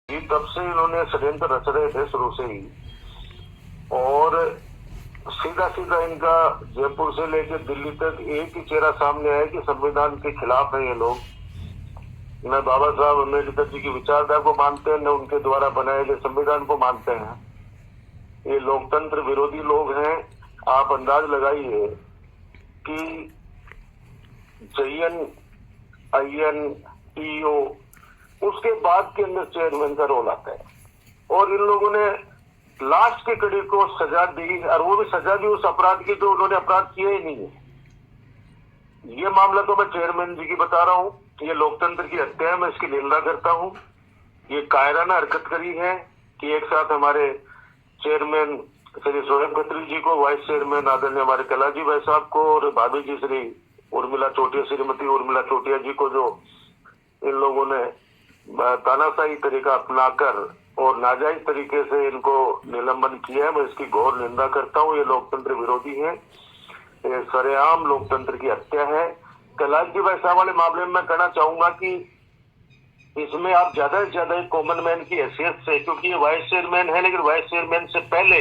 जी, तब से इन्होंने षड्यंत्र रच रहे थे शुरू से ही। और सीधा सीधा इनका जयपुर से लेकर दिल्ली तक एक ही चेहरा सामने आया कि संविधान के खिलाफ है ये लोग। न बाबा साहब अम्बेडकर जी की विचारधारा को मानते हैं, न उनके द्वारा बनाए गए संविधान को मानते हैं। ये लोकतंत्र विरोधी लोग हैं। आप अंदाज लगाइए कि जयन, अयन, ईओ, उसके बाद के अंदर चेयरमैन का रोल आता है। और इन लोगों ने लास्ट के कड़ी को सजा दी, और वो भी सजा दी उस अपराध की जो उन्होंने अपराध किया ही नहीं है। ये मामला तो मैं चेयरमैन जी की बता रहा हूँ। ये लोकतंत्र की हत्या है, मैं इसकी निंदा करता हूँ। ये कायराना हरकत करी है कि एक साथ हमारे चेयरमैन श्री शोएब खत्री जी को, वाइस चेयरमैन आदरणीय हमारे कलाजी भाई साहब को, और भाभी जी श्री उर्मिला चोटिया, श्रीमती उर्मिला चोटिया जी को जो इन लोगों ने तानाशाही तरीका अपनाकर और नाजायज तरीके से इनको निलंबन किया है, मैं इसकी घोर निंदा करता हूँ। ये लोकतंत्र विरोधी है, ये सरेआम लोकतंत्र की हत्या है। कलाजी भाई साहब वाले मामले में मैं कहना चाहूंगा कि इसमें आप ज्यादा से ज्यादा एक कॉमन मैन की हैसियत से, क्योंकि ये वाइस चेयरमैन है, लेकिन वाइस चेयरमैन से पहले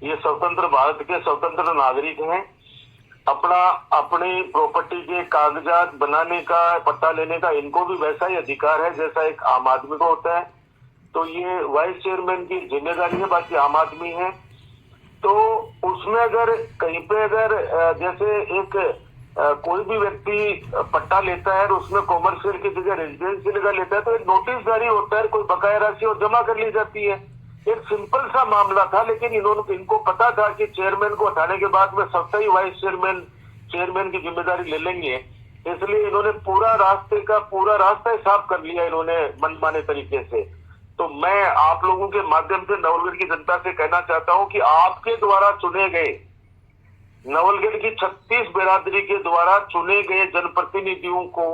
ये स्वतंत्र भारत के स्वतंत्र नागरिक हैं। अपनी प्रॉपर्टी के कागजात बनाने का, पट्टा लेने का इनको भी वैसा ही अधिकार है जैसा एक आम आदमी को होता है। तो ये वाइस चेयरमैन की जिम्मेदारी है, बाकी आम आदमी है। तो उसमें अगर कहीं पे अगर जैसे एक कोई भी व्यक्ति पट्टा लेता है और उसमें कॉमर्शियल की जगह रेजिडेंशियल का लेता है, तो एक नोटिस जारी होता है, कोई बकाया राशि और जमा कर ली जाती है। एक सिंपल सा मामला था, लेकिन इनको पता था कि चेयरमैन को हटाने के बाद में सबसे ही वाइस चेयरमैन की जिम्मेदारी ले लेंगे, इसलिए इन्होंने पूरा रास्ता ही साफ कर लिया इन्होंने मनमाने तरीके से। तो मैं आप लोगों के माध्यम से नवलगढ़ की जनता से कहना चाहता हूं कि आपके द्वारा चुने गए, नवलगढ़ की 36 बिरादरी के द्वारा चुने गए जनप्रतिनिधियों को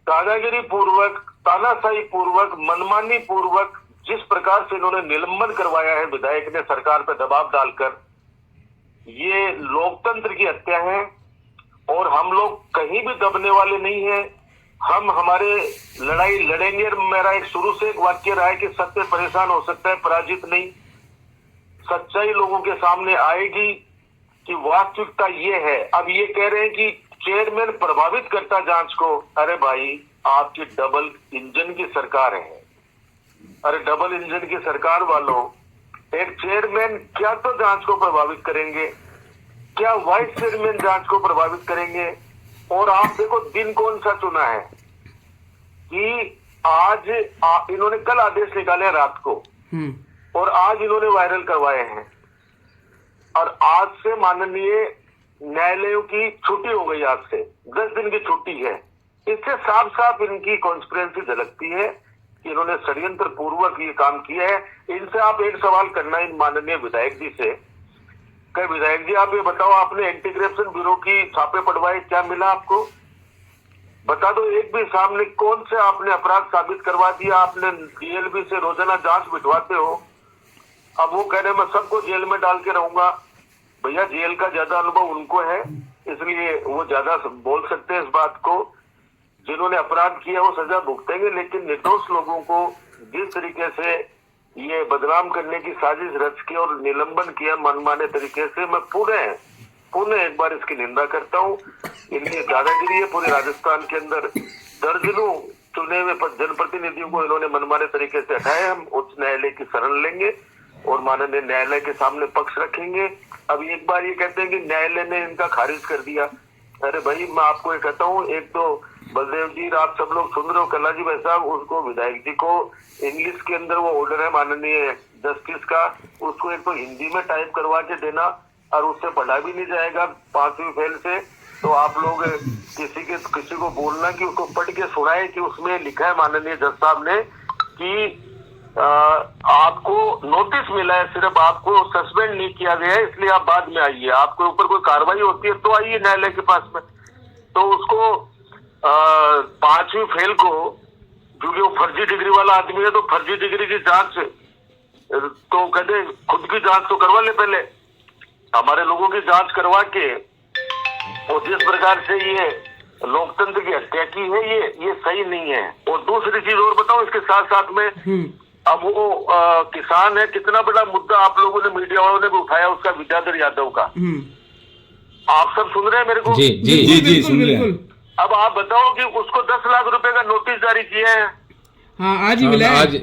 दादागिरी पूर्वक, तानाशाही पूर्वक, मनमानी पूर्वक जिस प्रकार से इन्होंने निलंबन करवाया है विधायक ने सरकार पर दबाव डालकर, ये लोकतंत्र की हत्या है। और हम लोग कहीं भी दबने वाले नहीं है। हम हमारे लड़ाई लड़ेंगे। मेरा एक शुरू से एक वाक्य रहा है कि सत्य परेशान हो सकता है, पराजित नहीं। सच्चाई लोगों के सामने आएगी कि वास्तविकता ये है। अब ये कह रहे हैं कि चेयरमैन प्रभावित करता जांच को। अरे भाई, आपकी डबल इंजन की सरकार है। अरे डबल इंजन की सरकार वालों, एक चेयरमैन क्या तो जांच को प्रभावित करेंगे, क्या वाइस चेयरमैन जांच को प्रभावित करेंगे? और आप देखो दिन कौन सा चुना है कि आज इन्होंने कल आदेश निकाले रात को, और आज इन्होंने वायरल करवाए हैं। और आज से माननीय न्यायालयों की छुट्टी हो गई, आज से 10 दिन की छुट्टी है। इससे साफ साफ इनकी कॉन्स्पिरेंसी झलकती है कि इन्होंने षड्यंत्र पूर्वक ये काम किया है। इनसे आप एक सवाल करना इन माननीय विधायक जी से, कहे विधायक जी आप ये बताओ, आपने एंटी करप्शन ब्यूरो की छापे पड़वाए, क्या मिला आपको? बता दो एक भी सामने कौन से आपने अपराध साबित करवा दिया? आपने डीएलबी से रोजाना जांच बिठवाते हो। अब वो कह रहे मैं सबको जेल में डाल के रहूंगा। भैया जेल का ज्यादा अनुभव उनको है, इसलिए वो ज्यादा बोल सकते हैं इस बात को। जिन्होंने अपराध किया वो सजा भुगतेंगे, लेकिन निर्दोष लोगों को जिस तरीके से ये बदनाम करने की साजिश रच के और निलंबन किया मनमाने तरीके से, मैं पुनः एक बार इसकी निंदा करता हूँ। इनकी दादागिरी है। पूरे राजस्थान के अंदर दर्जनों चुने हुए जनप्रतिनिधियों को इन्होंने मनमाने तरीके से हटाया। हम उच्च न्यायालय की शरण लेंगे और माननीय न्यायालय के सामने पक्ष रखेंगे। अब एक बार ये कहते हैं कि न्यायालय ने इनका खारिज कर दिया। अरे भाई, मैं आपको ये कहता हूँ, एक तो बलदेव जी, आप सब लोग सुन रहे हो, कलाजी भाई साहब, उसको विधायक जी को इंग्लिश के अंदर वो ऑर्डर है माननीय जस्टिस का, उसको एक तो हिंदी में टाइप करवा के देना, और उससे पढ़ा भी नहीं जाएगा 5वीं फेल से। तो आप लोग किसी को बोलना कि उसको पढ़ के सुनाए कि उसमें लिखा है माननीय जज साहब ने कि आपको नोटिस मिला है, सिर्फ आपको सस्पेंड नहीं किया गया है, इसलिए आप बाद में आइए। आपके ऊपर कोई कार्रवाई होती है तो आइए न्यायालय के पास में। तो उसको 5वीं फेल को, क्योंकि वो फर्जी डिग्री वाला आदमी है, तो फर्जी डिग्री की जांच तो कहते खुद की जांच तो करवा ले पहले, हमारे लोगों की जांच करवा के। और जिस प्रकार से ये लोकतंत्र की हत्या की है, ये सही नहीं है। और दूसरी चीज और बताऊं इसके साथ साथ में, अब वो किसान है, कितना बड़ा मुद्दा आप लोगों ने, मीडिया वालों ने भी उठाया उसका, विद्याधर यादव का। आप सब सुन रहे हैं मेरे को? जी जी जी जी सुन रहे हैं। अब आप बताओ कि उसको 10 लाख रुपए का नोटिस जारी किया है। हाँ, आज ही मिला है। आज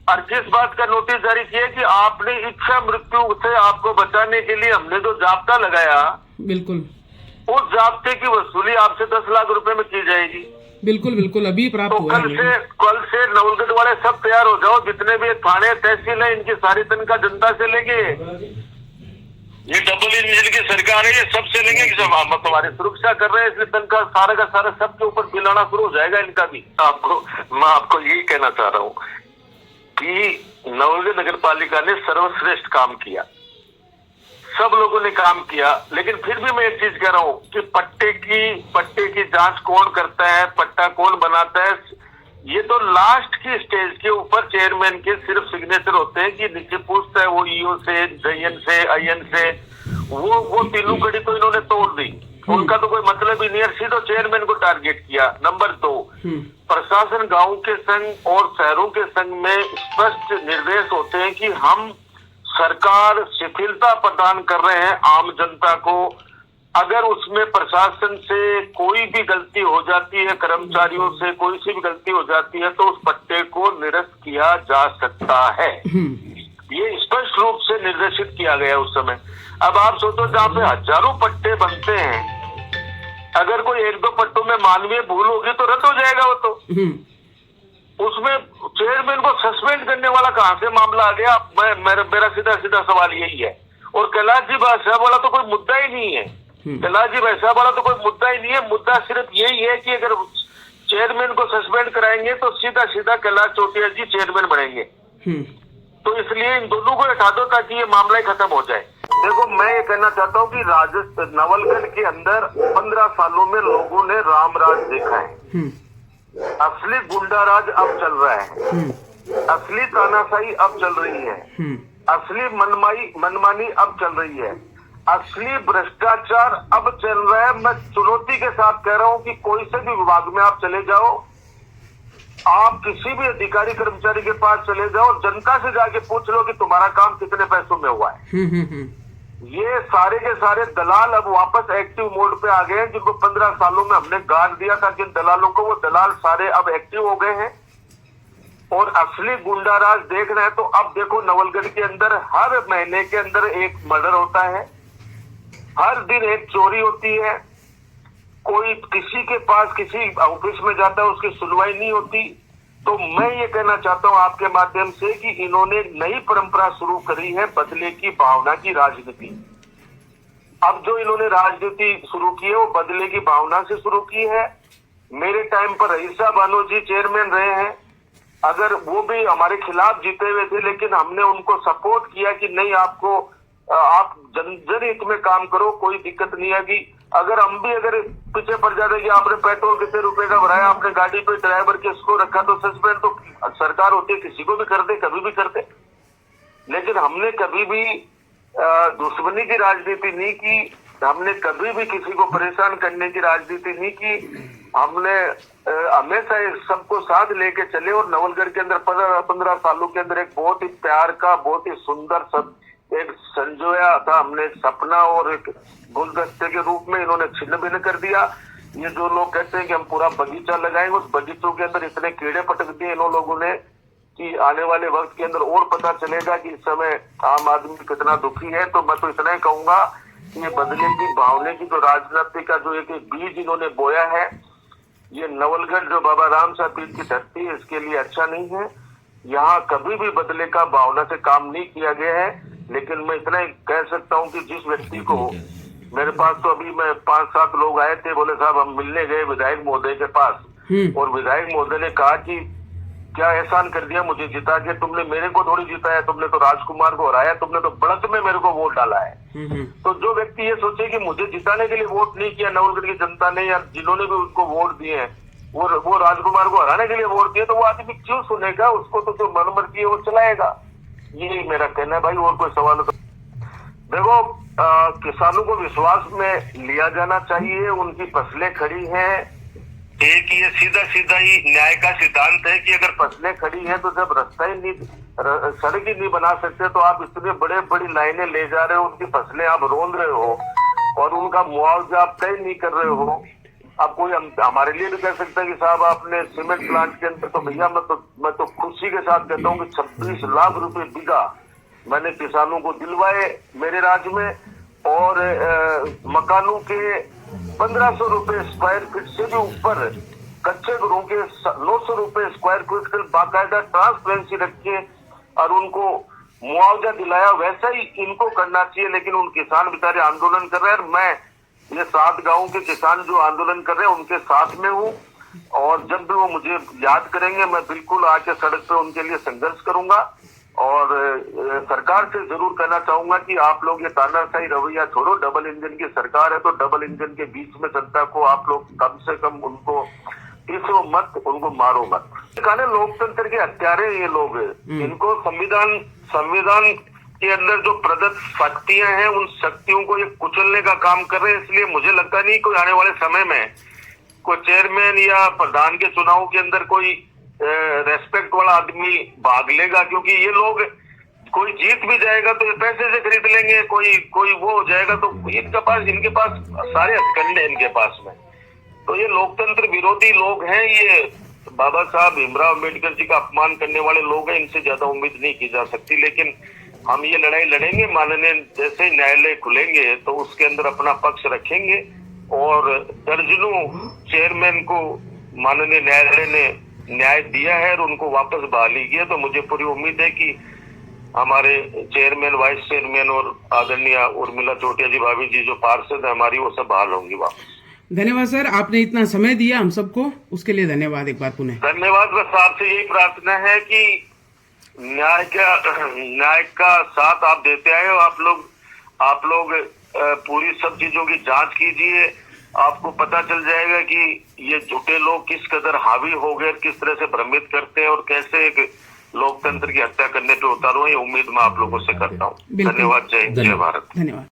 और किस बात का नोटिस जारी किया कि आपने इच्छा मृत्यु से आपको बचाने के लिए हमने जो जाब्ता लगाया, बिल्कुल, उस जाब्ते की वसूली आपसे 10 लाख रुपए में की जाएगी। बिल्कुल बिल्कुल, अभी प्राप्त तो हुआ है। कल से नवलगढ़ वाले सब तैयार हो जाओ, जितने भी थाने तहसील है, इनकी सारी तनख्वाह जनता से लेंगे। ये डबल इंजन की सरकार है, ये सबसे लेंगे कि जब हम तुम्हारी सुरक्षा कर रहे हैं, इसलिए तनख्वाह सारा का सारा सबके ऊपर बिल आना शुरू हो जाएगा इनका भी। मैं आपको यही कहना चाह रहा हूँ कि नवलगढ़ नगर पालिका ने सर्वश्रेष्ठ काम किया, सब लोगों ने काम किया, लेकिन फिर भी मैं एक चीज कह रहा हूँ कि पट्टे की जांच कौन करता है, पट्टा कौन बनाता है, ये तो लास्ट की स्टेज के ऊपर चेयरमैन के सिर्फ सिग्नेचर होते हैं कि नीचे पूछता है वो ईओ से, जयन से, आईएन से, वो तीनों कड़ी तो इन्होंने तोड़ दी, उनका तो कोई मतलब ही नहीं है, सीधे चेयरमैन को टारगेट किया। नंबर 2, प्रशासन गांव के संघ और शहरों के संघ में स्पष्ट निर्देश होते हैं कि हम सरकार शिथिलता प्रदान कर रहे हैं आम जनता को, अगर उसमें प्रशासन से कोई भी गलती हो जाती है, कर्मचारियों से कोई सी भी गलती हो जाती है, तो उस पट्टे को निरस्त किया जा सकता है। ये स्पष्ट रूप से निर्देशित किया गया उस समय। अब आप सोचो, जहाँ पे हजारों पट्टे बनते हैं, अगर कोई 1-2 पट्टों में मानवीय भूल होगी तो रद्द हो जाएगा वो तो। उसमें चेयरमैन को सस्पेंड करने वाला कहां से मामला आ गया? मेरा सीधा सीधा सवाल यही है। और कैलाश जी भाई साहब वाला तो कोई मुद्दा ही नहीं है, कैलाश जी भाई साहब वाला तो कोई मुद्दा ही नहीं है। मुद्दा सिर्फ यही है कि अगर चेयरमैन को सस्पेंड कराएंगे तो सीधा सीधा कैलाश चौटिया जी चेयरमैन बनेंगे। तो इसलिए इन दोनों को हटा दो ताकि ये मामला ही खत्म हो जाए। देखो, मैं ये कहना चाहता हूँ कि राजस्थान नवलगढ़ के अंदर 15 सालों में लोगों ने राम राज देखा है। असली गुंडाराज अब चल रहा है, असली तानाशाही अब चल रही है, असली मनमानी अब चल रही है, असली भ्रष्टाचार अब चल रहा है। मैं चुनौती के साथ कह रहा हूँ कि कोई से भी विभाग में आप चले जाओ, आप किसी भी अधिकारी कर्मचारी के पास चले जाओ, जनता से जाके पूछ लो कि तुम्हारा काम कितने पैसों में हुआ है। ये सारे के सारे दलाल अब वापस एक्टिव मोड पे आ गए हैं, जिनको 15 सालों में हमने गाड़ दिया था जिन दलालों को, वो दलाल सारे अब एक्टिव हो गए हैं और असली गुंडाराज देख रहे हैं। तो अब देखो, नवलगढ़ के अंदर हर महीने के अंदर एक मर्डर होता है, हर दिन एक चोरी होती है, कोई किसी के पास किसी ऑफिस में जाता है उसकी सुनवाई नहीं होती। तो मैं ये कहना चाहता हूं आपके माध्यम से कि इन्होंने नई परंपरा शुरू करी है, बदले की भावना की राजनीति। अब जो इन्होंने राजनीति शुरू की है वो बदले की भावना से शुरू की है। मेरे टाइम पर रईसा बानो जी चेयरमैन रहे हैं, अगर वो भी हमारे खिलाफ जीते हुए थे, लेकिन हमने उनको सपोर्ट किया कि नहीं, आप जनहित में काम करो, कोई दिक्कत नहीं आएगी। अगर हम भी अगर पीछे पड़ जाते कि आपने पेट्रोल कितने रुपए का भराया, आपने गाड़ी पे ड्राइवर किसको रखा, तो सस्पेंड तो सरकार होती है, किसी को भी कर दे, कभी भी कर दे। लेकिन हमने कभी भी दुश्मनी की राजनीति नहीं की, हमने कभी भी किसी को परेशान करने की राजनीति नहीं की। हमने हमेशा सबको साथ लेके चले और नवलगढ़ के अंदर 15 सालों के अंदर एक बहुत ही प्यार का, बहुत ही सुंदर सब एक संजोया था हमने सपना, और एक गुलदस्ते के रूप में इन्होंने छिन्न भिन्न कर दिया। ये जो लोग कहते हैं कि हम पूरा बगीचा लगाएंगे, उस बगीचों के अंदर इतने कीड़े पटक दिए इन लोगों ने कि आने वाले वक्त के अंदर और पता चलेगा कि इस समय आम आदमी कितना दुखी है। तो मैं तो इतना ही कहूंगा कि ये बदले की भावना की जो राजनीति का जो एक बीज इन्होंने बोया है, ये नवलगढ़ जो बाबा राम साहब पीर की धरती है, इसके लिए अच्छा नहीं है। यहाँ कभी भी बदले का भावना से काम नहीं किया गया है। लेकिन मैं इतना ही कह सकता हूँ कि जिस व्यक्ति को, मेरे पास तो अभी मैं 5-7 लोग आए थे, बोले साहब हम मिलने गए विधायक महोदय के पास, और विधायक महोदय ने कहा कि क्या एहसान कर दिया मुझे जिता के, तुमने मेरे को थोड़ी जिताया, तुमने तो राजकुमार को हराया, तुमने तो बढ़त में मेरे को वोट डाला है। तो जो व्यक्ति ये सोचे कि मुझे जिताने के लिए वोट नहीं किया नवलगढ़ की जनता ने, या जिन्होंने भी उसको वोट दिए हैं वो राजकुमार को हराने के लिए वोट दिए, तो वो आदमी क्यों सुनेगा? उसको तो जो मनमर्जी है वो चलाएगा। यही मेरा कहना है भाई, और कोई सवाल हो तो देखो, किसानों को विश्वास में लिया जाना चाहिए, उनकी फसलें खड़ी हैं, एक ये सीधा सीधा ही न्याय का सिद्धांत है कि अगर फसलें खड़ी हैं तो जब रास्ता ही नहीं, सड़क ही नहीं बना सकते तो आप इतने बड़े बड़ी लाइनें ले जा रहे हो, उनकी फसलें आप रोंद रहे हो और उनका मुआवजा आप तय नहीं कर रहे हो। अब कोई हमारे लिए भी कह सकता है कि साहब आपने सीमेंट प्लांट के अंदर, तो भैया मैं तो खुशी के साथ कहता हूँ कि 26 लाख रुपए बीघा मैंने किसानों को दिलवाए मेरे राज्य में, और मकानों के 1500 रुपए स्क्वायर फीट से भी ऊपर कच्चे घरों के 900 रुपए स्क्वायर फीट के बाकायदा ट्रांसपेरेंसी रख के और उनको मुआवजा दिलाया। वैसा ही इनको करना चाहिए, लेकिन उन किसान बेचारे आंदोलन कर रहे हैं। मैं ये 7 गांव के किसान जो आंदोलन कर रहे हैं उनके साथ में हूँ, और जब भी वो मुझे याद करेंगे मैं बिल्कुल आके सड़क पे उनके लिए संघर्ष करूंगा। और सरकार से जरूर कहना चाहूंगा कि आप लोग ये तानाशाही रवैया छोड़ो। डबल इंजन की सरकार है तो डबल इंजन के बीच में जनता को आप लोग कम से कम उनको पीसो मत, उनको मारो मत। कहने लोकतंत्र के हत्यारे ये लोग, इनको संविधान के अंदर जो प्रदत्त शक्तियां हैं उन शक्तियों को ये कुचलने का काम कर रहे हैं। इसलिए मुझे लगता नहीं कोई आने वाले समय में कोई चेयरमैन या प्रधान के चुनाव के अंदर कोई रेस्पेक्ट वाला आदमी भाग लेगा, क्योंकि ये लोग, कोई जीत भी जाएगा तो ये पैसे से खरीद लेंगे, कोई वो हो जाएगा तो इनके पास सारे हथकंडे इनके पास में। तो ये लोकतंत्र विरोधी लोग हैं, ये बाबा साहब भीमराव अम्बेडकर जी का अपमान करने वाले लोग हैं। इनसे ज्यादा उम्मीद नहीं की जा सकती, लेकिन हम ये लड़ाई लड़ेंगे। माननीय जैसे ही न्यायालय खुलेंगे तो उसके अंदर अपना पक्ष रखेंगे, और दर्जनों चेयरमैन को माननीय न्यायालय ने न्याय दिया है और उनको वापस बहाली किया। तो मुझे पूरी उम्मीद है कि हमारे चेयरमैन, वाइस चेयरमैन और आदरणीय उर्मिला चौटिया जी भाभी जी जो पार्षद है हमारी, वो सब बहाल होंगी वापस। धन्यवाद सर, आपने इतना समय दिया हम सबको, उसके लिए धन्यवाद एक बार पुनः। धन्यवाद। बस आपसे यही प्रार्थना है कि न्याय का साथ आप देते आए हो। आप लोग पूरी सब चीजों की जांच कीजिए, आपको पता चल जाएगा कि ये झूठे लोग किस कदर हावी हो गए, किस तरह से भ्रमित करते हैं और कैसे एक लोकतंत्र की हत्या करने पे उतारो। ये उम्मीद मैं आप लोगों से करता हूँ। धन्यवाद। जय हिंद, जय भारत। धन्यवाद।